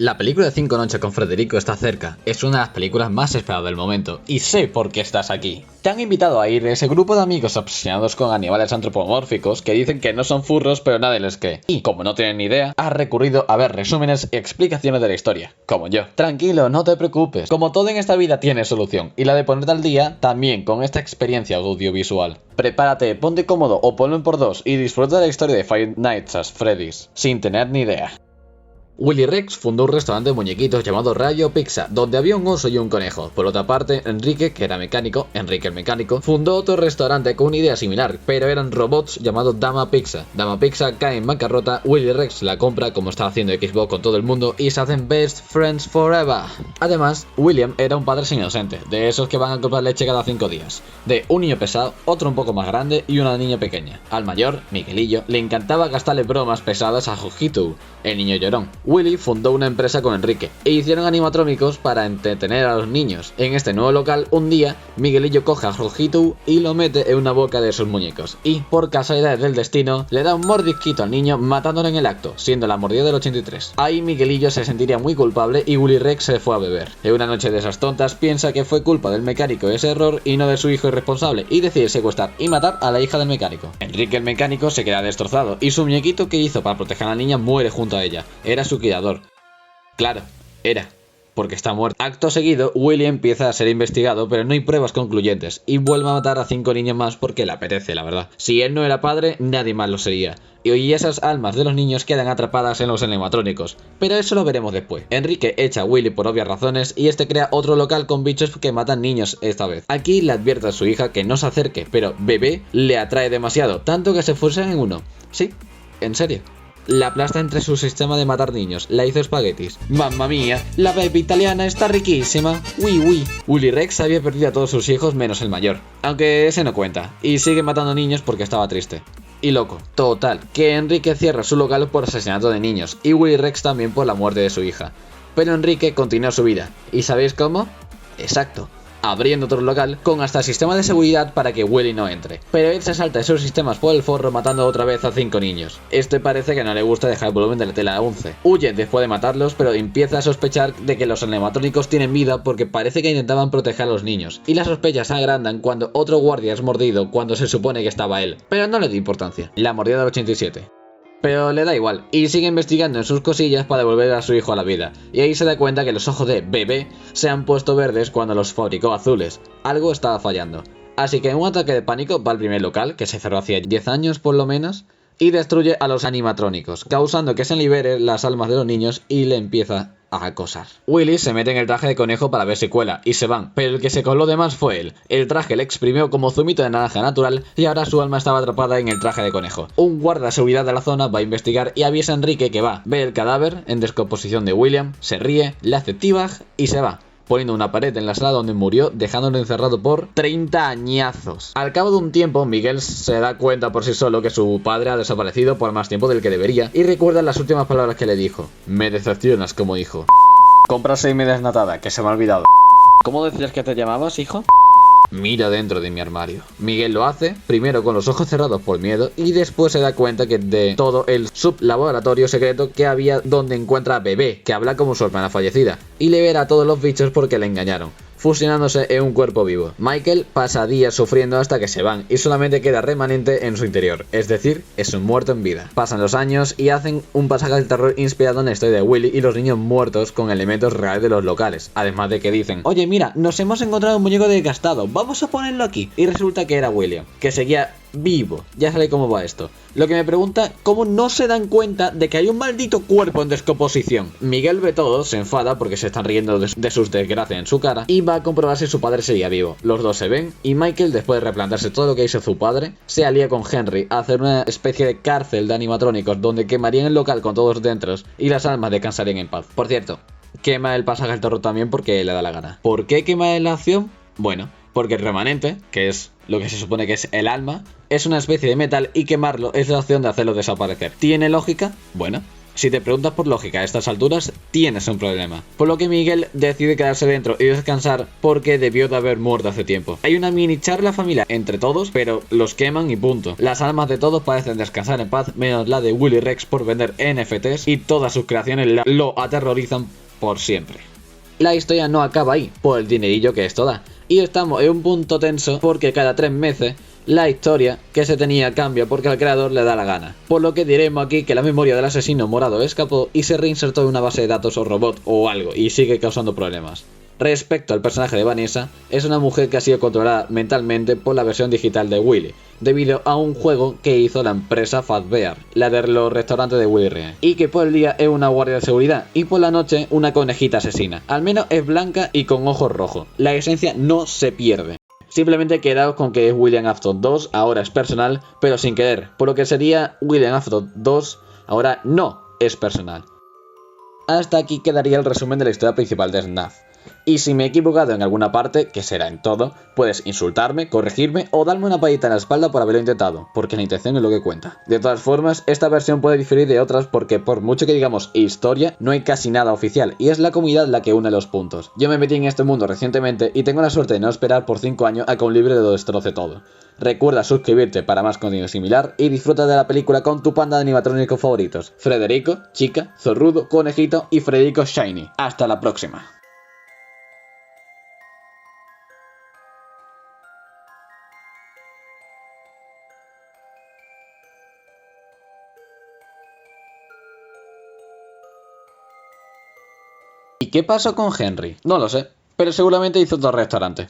La película de 5 noches con Federico está cerca, es una de las películas más esperadas del momento, y sé por qué estás aquí. Te han invitado a ir ese grupo de amigos obsesionados con animales antropomórficos que dicen que no son furros pero nadie les cree. Y como no tienen ni idea, has recurrido a ver resúmenes y explicaciones de la historia, como yo. Tranquilo, no te preocupes, como todo en esta vida tiene solución, y la de ponerte al día también con esta experiencia audiovisual. Prepárate, ponte cómodo o ponlo en por dos y disfruta de la historia de Five Nights at Freddy's, sin tener ni idea. Willy Rex fundó un restaurante de muñequitos llamado Rayo Pizza, donde había un oso y un conejo. Por otra parte, Enrique, que era mecánico, Enrique el mecánico, fundó otro restaurante con una idea similar, pero eran robots llamado Dama Pizza. Dama Pizza cae en bancarrota, Willy Rex la compra como está haciendo Xbox con todo el mundo y se hacen best friends forever. Además, William era un padre sin inocente, de esos que van a comprar leche cada 5 días. De un niño pesado, otro un poco más grande y una niña pequeña. Al mayor, Miguelillo, le encantaba gastarle bromas pesadas a Jojito, el niño llorón. Willy fundó una empresa con Enrique e hicieron animatrónicos para entretener a los niños. En este nuevo local, un día, Miguelillo coge a Jojito y lo mete en una boca de sus muñecos. Y, por casualidades del destino, le da un mordisquito al niño matándolo en el acto, siendo la mordida del 83. Ahí Miguelillo se sentiría muy culpable y Willy Rex se fue a beber. En una noche de esas tontas, piensa que fue culpa del mecánico ese error y no de su hijo irresponsable, y decide secuestrar y matar a la hija del mecánico. Enrique el mecánico se queda destrozado y su muñequito que hizo para proteger a la niña muere junto a ella. Era su criador. Claro, era, porque está muerto. Acto seguido, Willy empieza a ser investigado, pero no hay pruebas concluyentes, y vuelve a matar a 5 niños más porque le apetece, la verdad. Si él no era padre, nadie más lo sería. Y esas almas de los niños quedan atrapadas en los animatrónicos, pero eso lo veremos después. Enrique echa a Willy por obvias razones y este crea otro local con bichos que matan niños esta vez. Aquí le advierte a su hija que no se acerque, pero Bebé le atrae demasiado, tanto que se fusiona en uno. Sí, en serio. La aplasta entre su sistema de matar niños, la hizo espaguetis. ¡Mamma mía! La baby italiana está riquísima. ¡Uy! Willy Rex había perdido a todos sus hijos menos el mayor, aunque ese no cuenta, y sigue matando niños porque estaba triste. Y loco. Total, que Enrique cierra su local por asesinato de niños, y Willy Rex también por la muerte de su hija. Pero Enrique continúa su vida, ¿y sabéis cómo? Exacto. Abriendo otro local con hasta sistema de seguridad para que Willy no entre. Pero él se salta esos sistemas por el forro matando otra vez a 5 niños. Este parece que no le gusta dejar el volumen de la tela a 11. Huye después de matarlos, pero empieza a sospechar de que los animatrónicos tienen vida porque parece que intentaban proteger a los niños. Y las sospechas se agrandan cuando otro guardia es mordido cuando se supone que estaba él. Pero no le da importancia. La mordida del 87. Pero le da igual, y sigue investigando en sus cosillas para devolver a su hijo a la vida. Y ahí se da cuenta que los ojos de Bebé se han puesto verdes cuando los fabricó azules. Algo estaba fallando. Así que en un ataque de pánico va al primer local, que se cerró hacía 10 años por lo menos, y destruye a los animatrónicos, causando que se liberen las almas de los niños y le empieza a acosar. Willy se mete en el traje de conejo para ver si cuela y se van, pero el que se coló de más fue él. El traje le exprimió como zumito de naranja natural y ahora su alma estaba atrapada en el traje de conejo. Un guarda de seguridad de la zona va a investigar y avisa a Enrique que va, ve el cadáver en descomposición de William, se ríe, le hace tibag y se va, poniendo una pared en la sala donde murió, dejándolo encerrado por 30 añazos. Al cabo de un tiempo, Miguel se da cuenta por sí solo que su padre ha desaparecido por más tiempo del que debería y recuerda las últimas palabras que le dijo. Me decepcionas como hijo. Compra 6 media desnatada, que se me ha olvidado. ¿Cómo decías que te llamabas, hijo? Mira dentro de mi armario. Miguel lo hace, primero con los ojos cerrados por miedo, y después se da cuenta que de todo el sublaboratorio secreto que había donde encuentra a Bebé, que habla como su hermana fallecida, y libera a todos los bichos porque le engañaron, fusionándose en un cuerpo vivo. Michael pasa días sufriendo hasta que se van y solamente queda remanente en su interior, es decir, es un muerto en vida. Pasan los años y hacen un pasaje del terror inspirado en la historia de Willy y los niños muertos con elementos reales de los locales, además de que dicen, oye mira, nos hemos encontrado un muñeco desgastado, vamos a ponerlo aquí, y resulta que era William, que seguía vivo. Ya sabe cómo va esto. Lo que me pregunta, ¿cómo no se dan cuenta de que hay un maldito cuerpo en descomposición? Miguel ve todo, se enfada porque se están riendo de sus desgracias en su cara y va a comprobar si su padre seguía vivo. Los dos se ven y Michael, después de replantearse todo lo que hizo su padre, se alía con Henry a hacer una especie de cárcel de animatrónicos donde quemarían el local con todos dentro y las almas descansarían en paz. Por cierto, quema el pasaje al terror también porque le da la gana. ¿Por qué quema la acción? Bueno, porque el remanente, que es lo que se supone que es el alma, es una especie de metal y quemarlo es la opción de hacerlo desaparecer. ¿Tiene lógica? Bueno, Si te preguntas por lógica a estas alturas, tienes un problema. Por lo que Miguel decide quedarse dentro y descansar porque debió de haber muerto hace tiempo. Hay una mini charla familiar entre todos, pero los queman y punto. Las almas de todos parecen descansar en paz, menos la de Willy Rex por vender NFTs, y todas sus creaciones lo aterrorizan por siempre. La historia no acaba ahí, por el dinerillo que esto da, y estamos en un punto tenso porque cada 3 meses la historia que se tenía cambia porque al creador le da la gana. Por lo que diremos aquí que la memoria del asesino morado escapó y se reinsertó en una base de datos o robot o algo y sigue causando problemas. Respecto al personaje de Vanessa, es una mujer que ha sido controlada mentalmente por la versión digital de Willy, debido a un juego que hizo la empresa Fazbear, la de los restaurantes de Willy Rex, y que por el día es una guardia de seguridad y por la noche una conejita asesina. Al menos es blanca y con ojos rojos. La esencia no se pierde. Simplemente quedaos con que es William Afton 2, ahora es personal, pero sin querer, por lo que sería William Afton 2, ahora no es personal. Hasta aquí quedaría el resumen de la historia principal de FNAF. Y si me he equivocado en alguna parte, que será en todo, puedes insultarme, corregirme o darme una palita en la espalda por haberlo intentado, porque la intención es lo que cuenta. De todas formas, esta versión puede diferir de otras porque por mucho que digamos historia, no hay casi nada oficial y es la comunidad la que une los puntos. Yo me metí en este mundo recientemente y tengo la suerte de no esperar por 5 años a que un libro lo destroce todo. Recuerda suscribirte para más contenido similar y disfruta de la película con tu panda de animatrónicos favoritos: Frederico, Chica, Zorrudo, Conejito y Frederico Shiny. Hasta la próxima. ¿Y qué pasó con Henry? No lo sé, pero seguramente hizo otro restaurante.